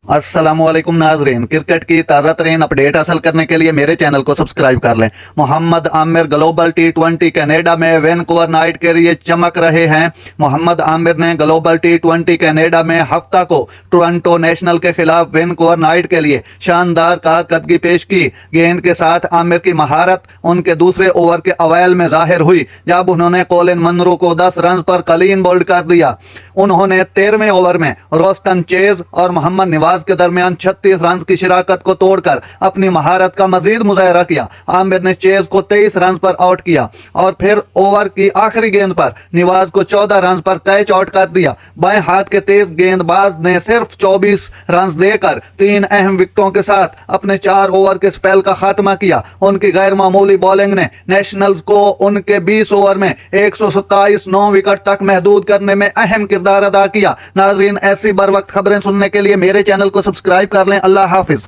अस्सलामुअलैकुम नाजरीन, क्रिकेट की ताज़ा तरीन अपडेट हासिल करने के लिए मेरे चैनल को सब्सक्राइब कर लें। Mohammad Aamir global T20 Canada में वैनकूवर नाइट के लिए चमक रहे हैं। मोहम्मद आमिर ने ग्लोबल T20 कनाडा में हफ्ता को टोरंटो नेशनल के खिलाफ वैनकूवर नाइट के लिए शानदार कारकर्दगी पेश की। गेंद के साथ आमिर की महारत उनके दूसरे ओवर के अवैल में जाहिर हुई, जब उन्होंने कोलिन मनरो को 10 रन पर क्लीन बोल्ड कर दिया। उन्होंने 13वें ओवर में रोस्टन चेज और मोहम्मद नवाज के दरमियान 36 रन की शिराकत को तोड़कर अपनी महारत का मजीद मुजाहरा किया। आमिर ने चेज को 23 रन पर आउट किया और फिर ओवर की आखिरी गेंद पर नवाज को 14 रन पर कैच आउट कर दिया। बाएं हाथ के तेज गेंदबाज ने सिर्फ 24 रन देकर 3 अहम विकेटों के साथ अपने 4 ओवर के स्पेल का खात्मा किया। उनकी गैर मामूली बॉलिंग ने नेशनल्स को उनके 20 ओवर में 127 9 विकेट तक महदूद करने में अहम किरदार अदा किया। नाजरीन, ऐसी बर वक्त खबरें सुनने के लिए मेरे चैनल को सब्सक्राइब कर लें। अल्लाह हाफिज।